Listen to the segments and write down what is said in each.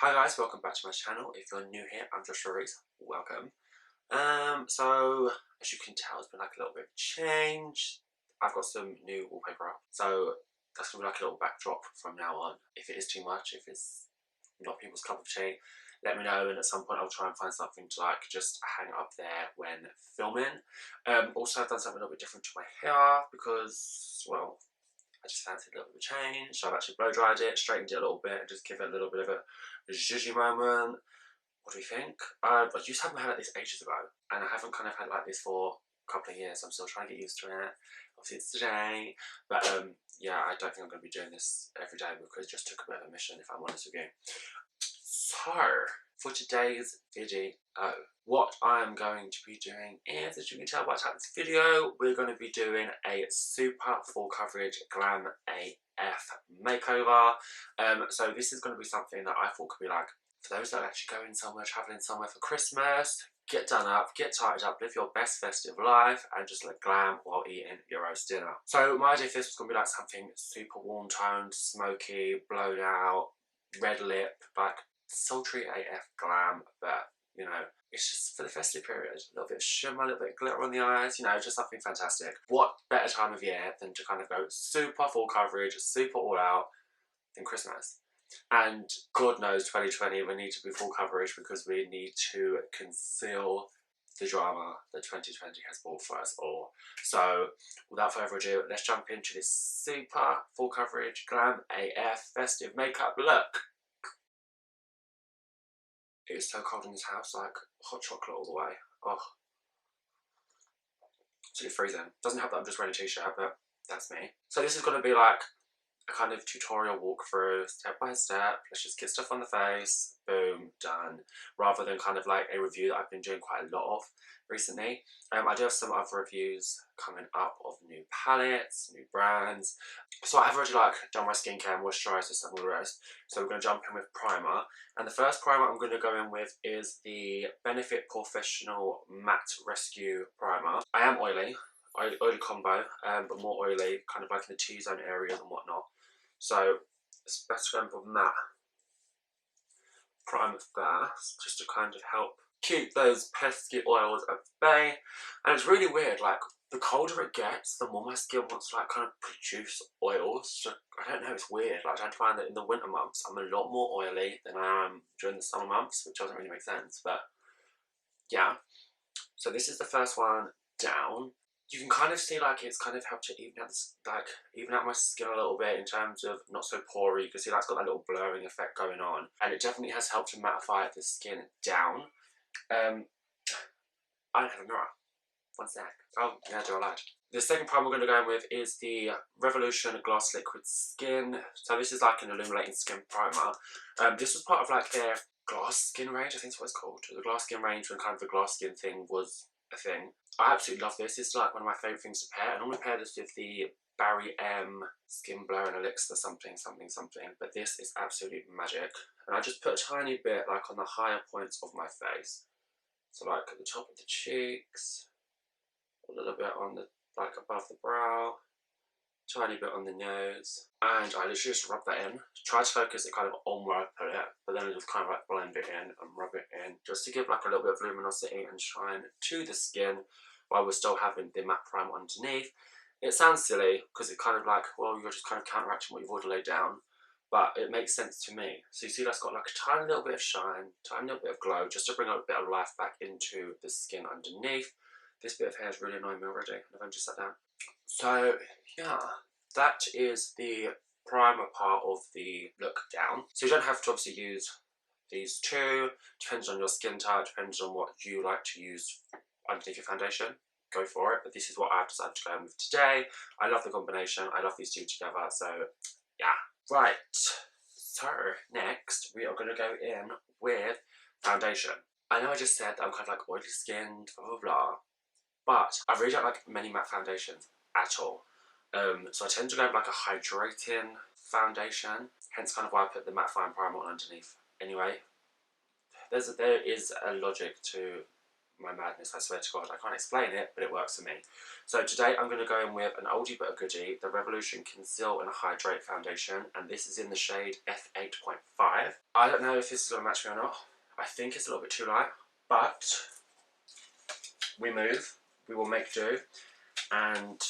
Hi guys, welcome back to my channel. If you're new here, I'm JoshuaRiece. Welcome. So as you can tell, it's been like a little bit of change. I've got some new wallpaper up, so that's gonna be like a little backdrop from now on. If it is too much, if it's not people's cup of tea, let me know, and at some point I'll try and find something to like just hang up there when filming. Also, I've done something a little bit different to my hair because, well, I just fancied a little bit of a change. So I've actually blow dried it, straightened it a little bit, and just give it a little bit of a zhuzhy moment. What do you think? I used to have my hair like this ages ago, and I haven't kind of had it like this for a couple of years. I'm still trying to get used to it. Obviously it's today, but yeah, I don't think I'm going to be doing this every day because it just took a bit of a mission, if I'm honest with you. So, for today's video, what I'm going to be doing is, as you can tell by the title of this video, we're going to be doing a super full coverage Glam AF makeover. So this is going to be something that I thought could be like, for those that are actually going somewhere, travelling somewhere for Christmas, get done up, get tidied up, live your best festive life, and just like glam while eating your roast dinner. So my idea for this was going to be like something super warm toned, smoky, blown out, red lip, like sultry AF glam, but you know, it's just for the festive period. A little bit of shimmer, a little bit of glitter on the eyes, you know, just something fantastic. What better time of year than to kind of go super full coverage, super all out than Christmas? And God knows 2020 we need to be full coverage because we need to conceal the drama that 2020 has brought for us all. So without further ado, let's jump into this super full coverage Glam AF festive makeup look. It is so cold in this house, like hot chocolate all the way. Oh, it's freezing. Doesn't help that I'm just wearing a t-shirt, but that's me. So this is going to be like a kind of tutorial walkthrough, step by step. Let's just get stuff on the face, boom, done. Rather than kind of like a review that I've been doing quite a lot of recently. I do have some other reviews coming up of new palettes, new brands. So I have already like done my skincare, moisturisers and all the rest. So we're going to jump in with primer. And the first primer I'm going to go in with is the Benefit Porefessional Matte Rescue Primer. I am oily combo, but more oily, kind of like in the T-zone areas and whatnot. So it's best to go for matte primer first, just to kind of help keep those pesky oils at bay. And it's really weird, like the colder it gets, the more my skin wants to like kind of produce oils. So I don't know, it's weird. Like I find that in the winter months I'm a lot more oily than I am during the summer months, which doesn't really make sense, but yeah. So this is the first one down. You can kind of see like it's kind of helped to even out my skin a little bit in terms of not so pory. You can see that's got that little blurring effect going on, and it definitely has helped to mattify the skin down. I don't have a mirror. One sec. Oh yeah, I lied. The second primer we're going to go in with is the Revolution Glass Liquid Skin. So this is like an illuminating skin primer. This was part of like their glass skin range, I think that's what it's called. The glass skin range, when kind of the glass skin thing was a thing. I absolutely love this. It's like one of my favourite things to pair. I normally pair this with the Barry M Skin Blur and Elixir something. But this is absolutely magic. And I just put a tiny bit like on the higher points of my face. So like at the top of the cheeks, a little bit on the like above the brow, tiny bit on the nose, and I literally just rub that in. Try to focus it kind of on where I put it, but then I just kind of like blend it in and rub it in, just to give like a little bit of luminosity and shine to the skin while we're still having the matte primer underneath. It sounds silly because it kind of like, well, you're just kind of counteracting what you've already laid down, but it makes sense to me. So you see that's got like a tiny little bit of shine, tiny little bit of glow, just to bring a bit of life back into the skin underneath. This bit of hair is really annoying me already, and I've only just sat down. So yeah, that is the primer part of the look down. So you don't have to obviously use these two, depends on your skin type, depends on what you like to use underneath your foundation, go for it. But this is what I've decided to go in with today. I love the combination, I love these two together, so yeah. Right, so next we are going to go in with foundation. I know I just said that I'm kind of like oily skinned, blah blah blah, but I really don't like many matte foundations at all. So I tend to go with like a hydrating foundation, hence kind of why I put the mattifying primer on underneath. Anyway, there is a logic to my madness, I swear to God. I can't explain it, but it works for me. So today I'm going to go in with an oldie but a goodie, the Revolution Conceal and Hydrate Foundation, and this is in the shade F8.5. I don't know if this is going to match me or not. I think it's a little bit too light, but we move, we will make do, and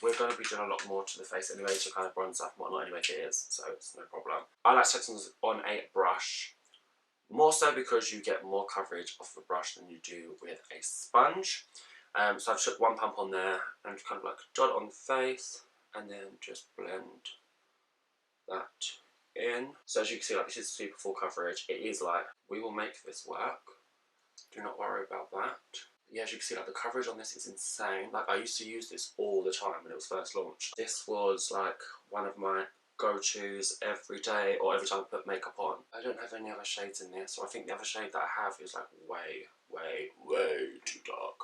we're going to be doing a lot more to the face anyway to kind of bronze up and whatnot anyway, it is, so it's no problem. I like to take things on a brush, more so because you get more coverage off the brush than you do with a sponge. So I've took one pump on there and kind of like dot it on the face and then just blend that in. So as you can see, like, this is super full coverage. It is like, we will make this work. Do not worry about that. Yeah, as you can see, like, the coverage on this is insane. Like, I used to use this all the time when it was first launched. This was like one of my go-tos every day or every time I put makeup on. I don't have any other shades in this, or I think the other shade that I have is like way too dark.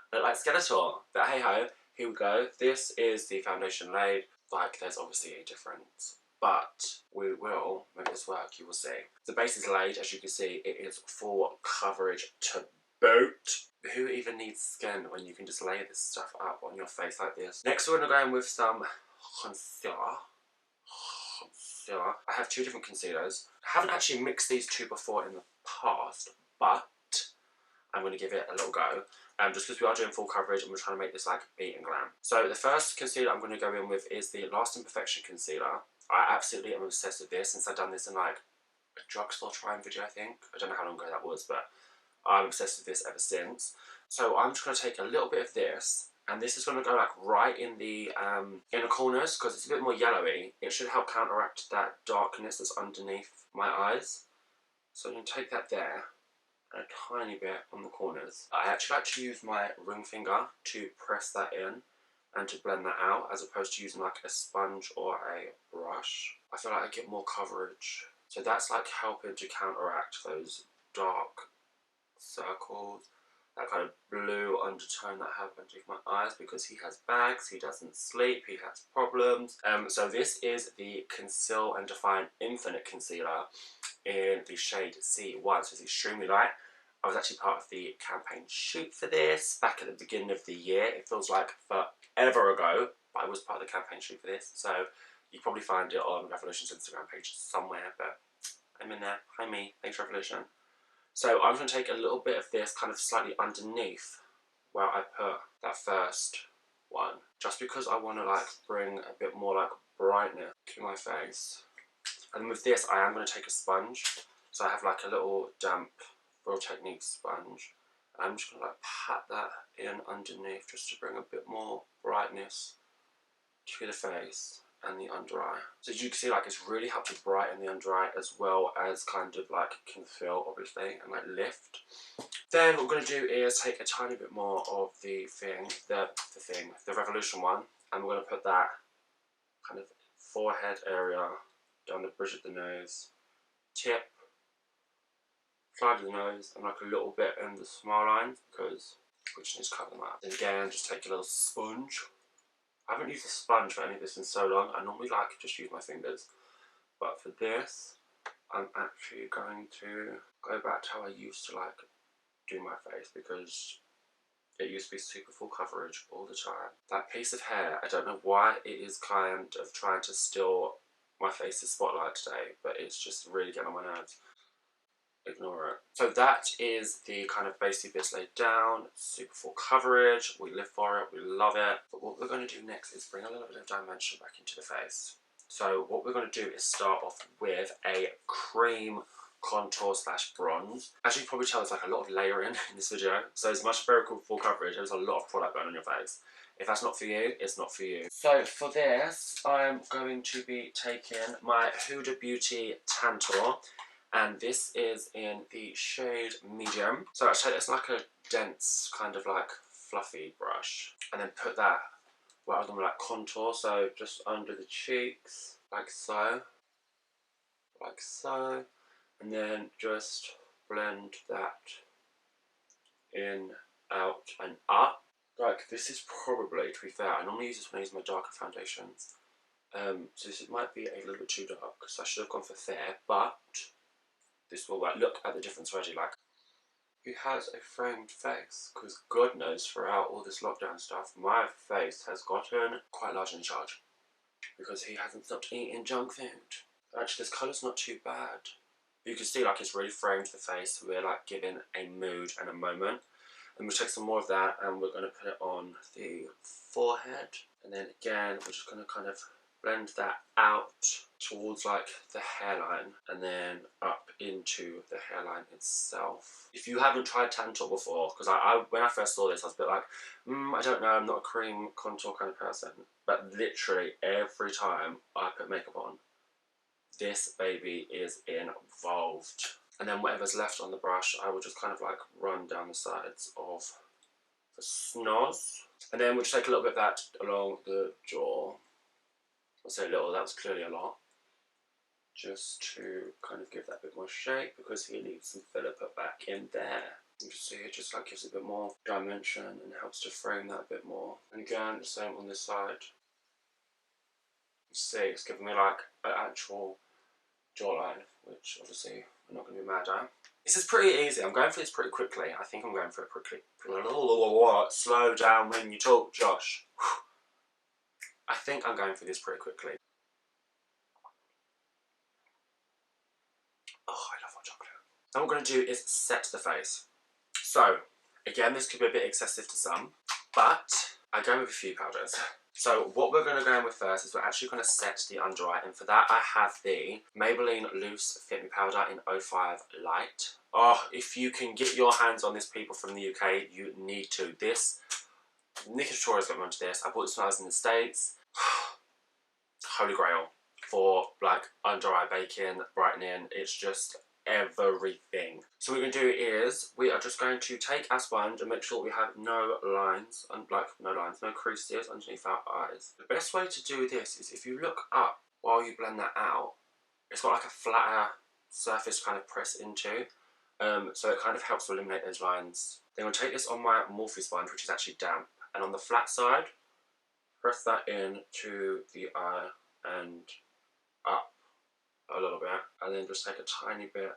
But like Skeletor, but hey ho, here we go. This is the foundation laid. Like, there's obviously a difference, but we will make this work, you will see. The base is laid, as you can see, it is full coverage to boot. Who even needs skin when you can just lay this stuff up on your face like this? Next we're going to go in with some concealer. I have two different concealers. I haven't actually mixed these two before in the past, but I'm going to give it a little go. Just because we are doing full coverage and we're trying to make this like beat and glam. So the first concealer I'm going to go in with is the Lasting Perfection Concealer. I absolutely am obsessed with this since I've done this in like a drugstore trying video, I think. I don't know how long ago that was, but I'm obsessed with this ever since. So I'm just going to take a little bit of this, and this is going to go like right in the inner corners because it's a bit more yellowy. It should help counteract that darkness that's underneath my eyes. So I'm going to take that there and a tiny bit on the corners. I actually like to use my ring finger to press that in and to blend that out as opposed to using like a sponge or a brush. I feel like I get more coverage. So that's like helping to counteract those dark circles, that kind of blue undertone that I have underneath my eyes because he has bags, he doesn't sleep, he has problems. So this is the Conceal and Define Infinite Concealer in the shade C1, so it's extremely light. I was actually part of the campaign shoot for this back at the beginning of the year. It feels like forever ago, but I was part of the campaign shoot for this, so you can probably find it on Revolution's Instagram page somewhere, but I'm in there. Hi me, thanks Revolution. So I'm going to take a little bit of this kind of slightly underneath where I put that first one, just because I want to like bring a bit more like brightness to my face. And with this I am going to take a sponge, so I have like a little damp Real Technique sponge. I'm just going to like pat that in underneath just to bring a bit more brightness to the face and the under eye. So as you can see, like, it's really helped to brighten the under eye as well as kind of like conceal, obviously, and like lift. Then what we're going to do is take a tiny bit more of the Revolution one, and we're going to put that kind of forehead area, down the bridge of the nose, tip, side of the nose, and like a little bit in the smile lines because we just need to cover them up. And again, just take a little sponge. I haven't used a sponge for any of this in so long. I normally like to just use my fingers, but for this I'm actually going to go back to how I used to like do my face because it used to be super full coverage all the time. That piece of hair, I don't know why it is kind of trying to steal my face's spotlight today, but it's just really getting on my nerves. Ignore it. So that is the kind of basic bits laid down, super full coverage, we live for it, we love it. But what we're going to do next is bring a little bit of dimension back into the face. So what we're going to do is start off with a cream contour slash bronze. As you can probably tell, there's like a lot of layering in this video, so it's much very cool full coverage. There's a lot of product going on your face. If that's not for you, it's not for you. So for this, I'm going to be taking my Huda Beauty Tantour, and this is in the shade medium. So actually it's like a dense kind of like fluffy brush, and then put that where I'm like contour, so just under the cheeks, like so, and then just blend that in, out and up. Like, this is probably, to be fair, I normally use this when I use my darker foundations, so this might be a little bit too dark, so I should have gone for fair, but this will work. Look at the difference already, like, He has a framed face, because God knows throughout all this lockdown stuff, my face has gotten quite large in charge. Because he hasn't stopped eating junk food. Actually, this colour's not too bad. You can see like it's really framed the face. We're like giving a mood and a moment. And we'll take some more of that and we're going to put it on the forehead. And then again, we're just going to kind of blend that out towards like the hairline and then up into the hairline itself. If you haven't tried Tantour before, because when I first saw this I was a bit like, I don't know, I'm not a cream contour kind of person. But literally every time I put makeup on, this baby is involved. And then whatever's left on the brush, I will just kind of like run down the sides of the snoz. And then we'll just take a little bit of that along the jaw. I'll say a little, that was clearly a lot. Just to kind of give that a bit more shape because he needs some filler put back in there. You can see it just like gives it a bit more dimension and helps to frame that a bit more. And again, the same on this side. You see, it's giving me like an actual jawline, which obviously I'm not going to be mad at. This is pretty easy. I'm going for this pretty quickly. I think I'm going for it quickly. Slow down when you talk, Josh. I think I'm going for this pretty quickly. Oh, I love hot chocolate. Now what we're going to do is set the face. So, again, this could be a bit excessive to some, but I go with a few powders. So what we're going to go in with first is we're actually going to set the under eye, and for that I have the Maybelline Loose Fit Me Powder in 05 Light. Oh, if you can get your hands on this, people from the UK, you need to. This, Nikki Tutorial's got me onto this. I bought this when I was in the States. Holy grail for like under eye baking, brightening. It's just everything. So what we're going to do is we are just going to take our sponge and make sure we have no lines, no creases underneath our eyes. The best way to do this is if you look up while you blend that out, it's got like a flatter surface to kind of press into, so it kind of helps to eliminate those lines. Then we'll take this on my Morphe sponge, which is actually damp, and on the flat side, press that in to the eye and up a little bit, and then just take a tiny bit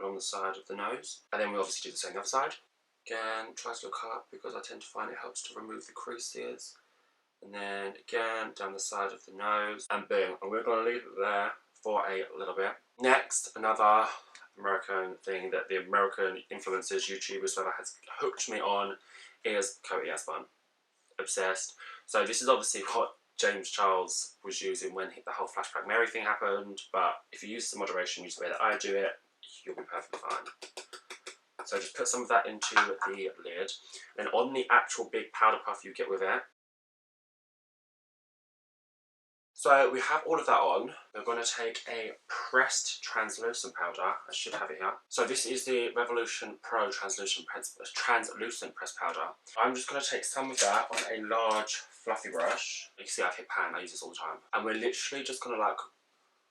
along the side of the nose, and then we obviously do the same on the other side. Again, try to look up because I tend to find it helps to remove the creases, and then again down the side of the nose, and boom, and we're going to leave it there for a little bit. Next, another American thing that the American influencers, YouTubers, whoever has hooked me on is Coty Airspun. Obsessed. So this is obviously what James Charles was using when the whole Flashback Mary thing happened, but if you use some moderation, use the way that I do it, you'll be perfectly fine. So just put some of that into the lid, and on the actual big powder puff you get with it. So we have all of that on. We're going to take a pressed translucent powder. I should have it here. So this is the Revolution Pro translucent pressed powder. I'm just going to take some of that on a large fluffy brush. You can see I've hit pan, I use this all the time. And we're literally just going to like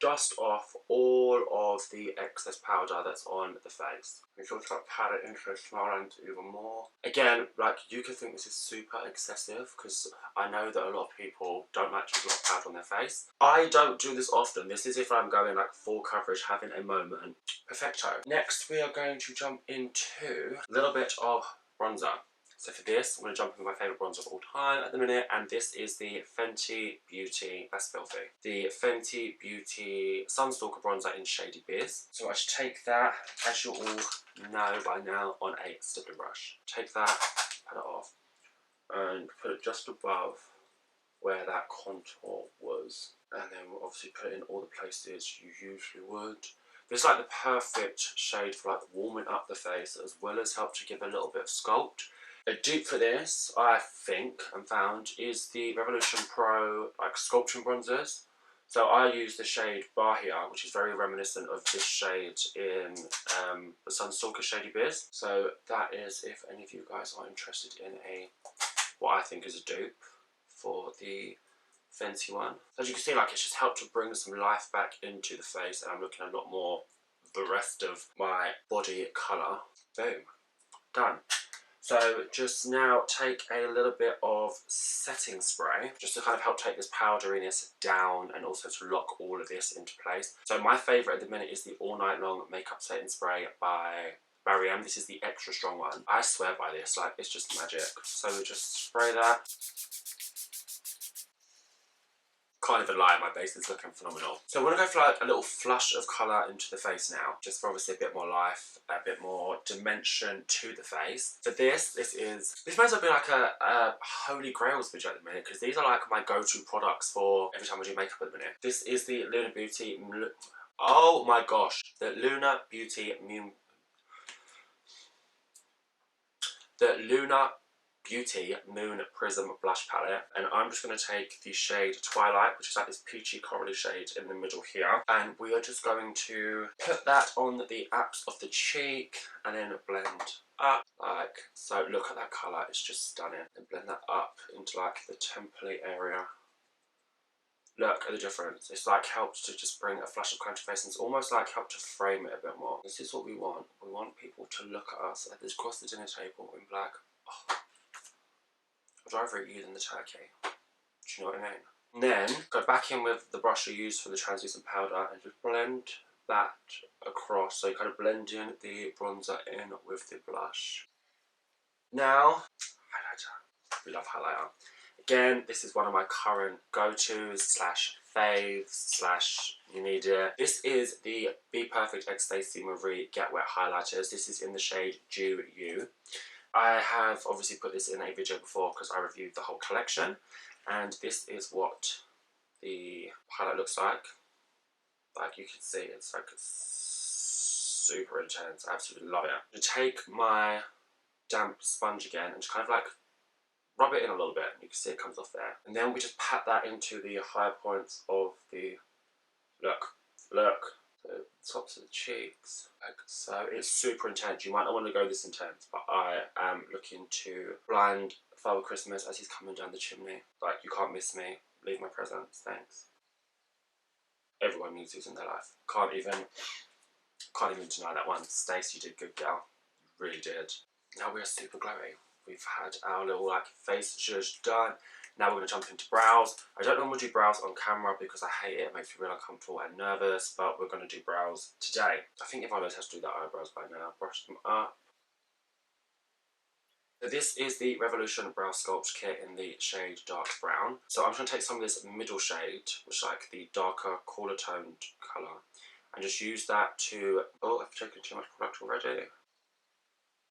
dust off all of the excess powder that's on the face. We can also pat it into the small end even more. Again, like you could think this is super excessive because I know that a lot of people don't like to have a lot of powder on their face. I don't do this often. This is if I'm going like full coverage, having a moment. Perfecto. Next, we are going to jump into a little bit of bronzer. So for this, I'm going to jump into my favourite bronzer of all time at the minute, and this is the Fenty Beauty, that's filthy, the Fenty Beauty Stalk'r bronzer in Shady Biz. So I should take that, as you all know by now, on a stippling brush. Take that, pat it off, and put it just above where that contour was. And then we'll obviously put it in all the places you usually would. This is like the perfect shade for like warming up the face, as well as help to give a little bit of sculpt. A dupe for this, I think, and found, is the Revolution Pro like sculpting bronzers. So I use the shade Bahia, which is very reminiscent of this shade in the Stalk'r Shady Biz. So that is if any of you guys are interested in what I think is a dupe for the Fenty one. As you can see, like it's just helped to bring some life back into the face, and I'm looking a lot more the rest of my body colour. Boom, done. So just now take a little bit of setting spray just to kind of help take this powderiness down and also to lock all of this into place. So my favourite at the minute is the All Night Long Makeup Setting Spray by Barry M. This is the extra strong one. I swear by this, like, it's just magic. So we just spray that. Can't even lie, my base is looking phenomenal. So I want to go for like a little flush of colour into the face now, just for obviously a bit more life, a bit more dimension to the face. For this might as well be like a holy grails video at the minute, because these are like my go-to products for every time I do makeup at the minute. This is the Lunar Beauty, oh my gosh, the Lunar Beauty Moon Prism Blush Palette, and I'm just going to take the shade Twilight, which is like this peachy corally shade in the middle here, and we are just going to put that on the apps of the cheek and then blend up like so. Look at that colour, it's just stunning. And blend that up into like the temple area. Look at the difference. It's like helped to just bring a flash of colour to face, and it's almost like helped to frame it a bit more. This is what we want. We want people to look at us at this across the dinner table in black. Oh, I'd rather eat you than the turkey. Do you know what I mean? Then go back in with the brush you used for the translucent powder and just blend that across. So you kind of blend in the bronzer in with the blush. Now, highlighter. We love highlighter. Again, this is one of my current go-tos slash faves slash you need it. This is the Be Perfect X Stacey Marie Get Wet Highlighters. This is in the shade Dew You. I have obviously put this in a video before because I reviewed the whole collection, and this is what the highlight looks like. Like you can see, it's like super intense. I absolutely love it. To take my damp sponge again and just kind of like rub it in a little bit, and you can see it comes off there. And then we just pat that into the higher points of the look. So tops of the cheeks, like so. It's super intense. You might not want to go this intense, but I am looking to blind Father Christmas as he's coming down the chimney. Like, you can't miss me. Leave my presents, thanks. Everyone needs these in their life. Can't even deny that one. Stacey, you did good, girl. You really did. Now we are super glowy. We've had our little like face zhuzh done. Now we're going to jump into brows. I don't normally do brows on camera because I hate it. It makes me really uncomfortable and nervous, but we're going to do brows today. I think if I was to do the eyebrows by now, brush them up. So this is the Revolution Brow Sculpt Kit in the shade Dark Brown. So I'm just going to take some of this middle shade, which is like the darker, cooler toned colour, and just use that to, oh, I've taken too much product already.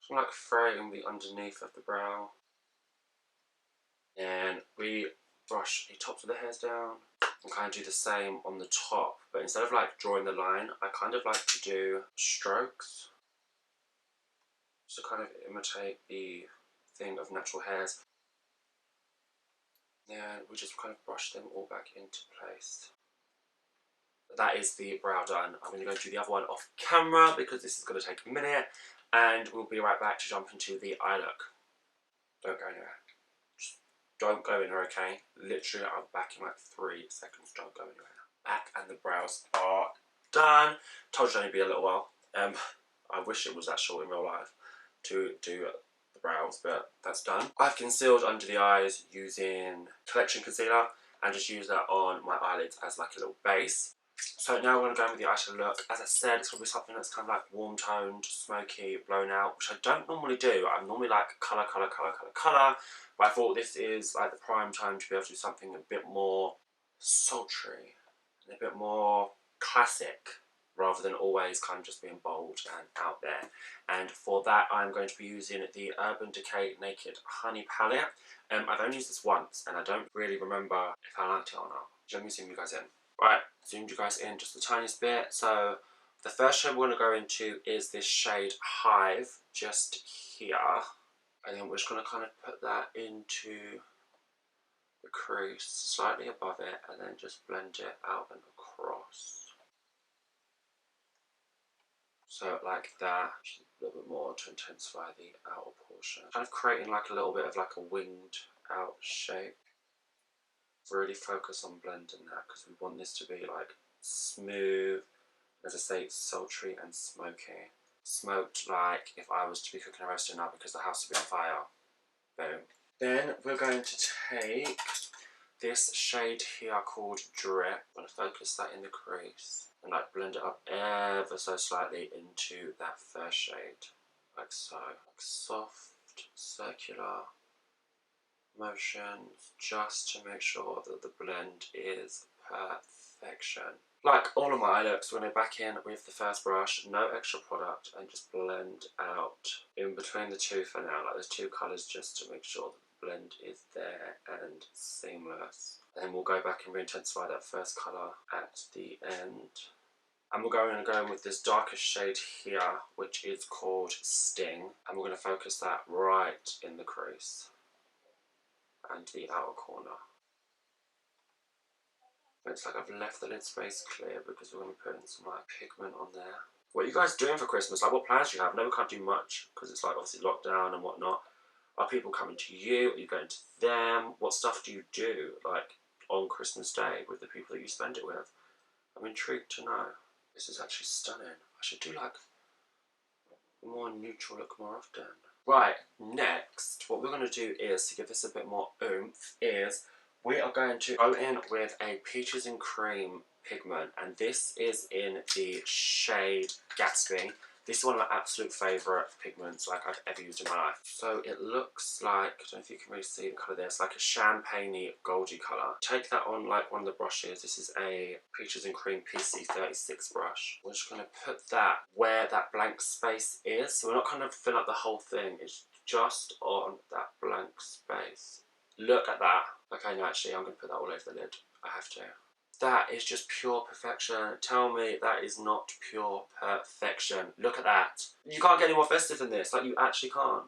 Just like frame the underneath of the brow. And we brush the tops of the hairs down and kind of do the same on the top, but instead of like drawing the line, I kind of like to do strokes just to kind of imitate the thing of natural hairs. Then we just kind of brush them all back into place. That is the brow done. I'm going to go do the other one off camera because this is going to take a minute, and we'll be right back to jump into the eye look. Don't go anywhere. Don't go anywhere, okay? Literally, I'm back in like 3 seconds. Don't go anywhere. Back, and the brows are done. Told you it'd only be a little while. I wish it was that short in real life to do the brows, but that's done. I've concealed under the eyes using Collection Concealer and just use that on my eyelids as like a little base. So now we're going to go in with the eyeshadow look. As I said, it's going to be something that's kind of like warm toned, smoky, blown out, which I don't normally do. I'm normally like colour. But I thought this is like the prime time to be able to do something a bit more sultry and a bit more classic, rather than always kind of just being bold and out there. And for that, I'm going to be using the Urban Decay Naked Honey Palette. I've only used this once, and I don't really remember if I liked it or not. Let me zoom you guys in. Right, zoomed you guys in just the tiniest bit. So the first shade we're going to go into is this shade Hive, just here. And then we're just going to kind of put that into the crease, slightly above it, and then just blend it out and across. So like that, just a little bit more to intensify the outer portion. Kind of creating like a little bit of like a winged out shape. Really focus on blending that because we want this to be like smooth, as I say, sultry and smoky. Smoked like if I was to be cooking a roast dinner because the house would be on fire. Boom. Then we're going to take this shade here called Drip. I'm going to focus that in the crease and like blend it up ever so slightly into that first shade. like so. Like soft, circular motions, just to make sure that the blend is perfection. Like all of my eye looks, we're going to back in with the first brush, no extra product, and just blend out in between the two for now, like there's two colours, just to make sure that the blend is there and seamless. And then we'll go back and re-intensify that first colour at the end. And we're going to go in with this darkest shade here, which is called Sting. And we're going to focus that right in the crease and the outer corner. It's like I've left the lid space clear because we're going to put in some like pigment on there. What are you guys doing for Christmas? Like, what plans do you have? I know we can't do much because it's like obviously lockdown and whatnot. Are people coming to you? Are you going to them? What stuff do you do like on Christmas Day with the people that you spend it with? I'm intrigued to know. This is actually stunning. I should do like a more neutral look more often. Right, next, what we're going to do is, to give this a bit more oomph, is we are going to go in with a Peaches and Cream pigment, and this is in the shade Gatsby. This is one of my absolute favourite pigments like I've ever used in my life. So it looks like, I don't know if you can really see the colour there, it's like a champagne-y goldy colour. Take that on like one of the brushes. This is a Peaches and Cream PC36 brush. We're just going to put that where that blank space is. So we're not kind of filling up the whole thing, it's just on that blank space. Look at that. Okay, no, actually I'm going to put that all over the lid. I have to. That is just pure perfection. Tell me that is not pure perfection. Look at that. You can't get any more festive than this. Like, you actually can't.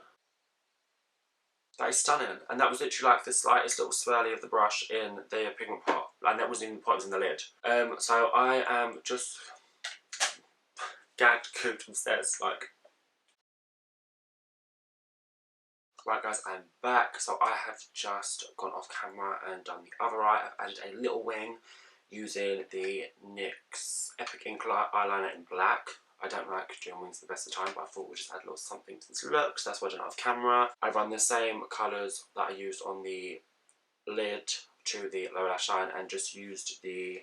That is stunning. And that was literally like the slightest little swirly of the brush in the pigment pot. And that wasn't in the pot, it was in the lid. So I am just gagged, cooped upstairs. Like, right guys, I'm back. So I have just gone off camera and done the other eye. I've added a little wing using the NYX Epic Ink eyeliner in black. I don't like doing wings the best of the time, but I thought we'd just add a little something to this look, so that's why I did it off camera. I run the same colours that I used on the lid to the lower lash line and just used the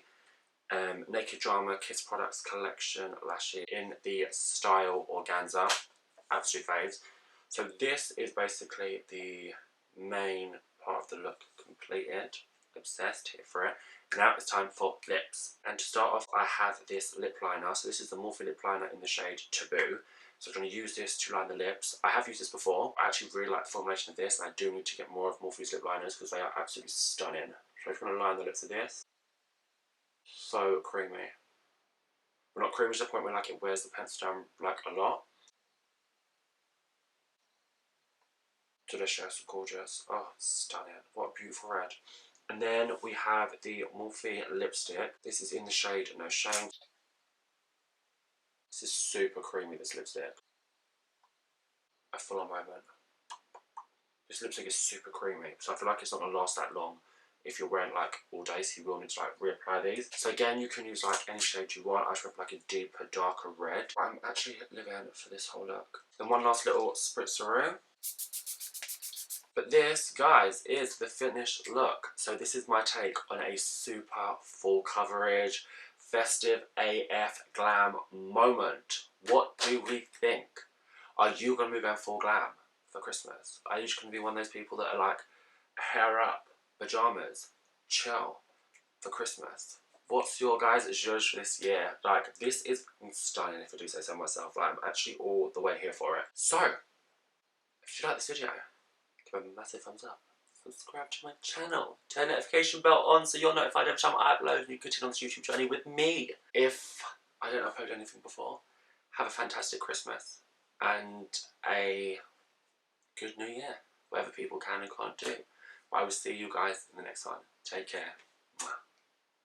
Naked Drama Kiss Products Collection lashes in the style Organza. Absolute faves. So this is basically the main part of the look completed. Obsessed, here for it. Now it's time for lips. And to start off, I have this lip liner. So this is the Morphe lip liner in the shade Taboo. So I'm going to use this to line the lips. I have used this before. I actually really like the formulation of this, and I do need to get more of Morphe's lip liners because they are absolutely stunning. So I'm going to line the lips with this. So creamy. Well, not creamy to the point where like it wears the pencil down like a lot. Delicious, gorgeous. Oh, stunning. What a beautiful red. And then we have the Morphe lipstick. This is in the shade No Shame. This is super creamy, this lipstick. A full-on moment. This lipstick is super creamy, so I feel like it's not going to last that long if you're wearing like all day, so you will need to like reapply these. So again, you can use like any shade you want. I just went like a deeper, darker red. I'm actually living for this whole look. Then one last little spritzer. But this, guys, is the finished look. So this is my take on a super full coverage, festive AF glam moment. What do we think? Are you going to be going full glam for Christmas? Are you just going to be one of those people that are like, hair up, pajamas, chill for Christmas? What's your guys' judge for this year? Like, this is stunning if I do say so myself. Like, I'm actually all the way here for it. So, if you like this video, give a massive thumbs up, subscribe to my channel, turn notification bell on so you're notified every time I upload and you continue on this YouTube journey with me. If I don't upload anything before, have a fantastic Christmas and a good New Year, whatever people can and can't do. But I will see you guys in the next one. Take care.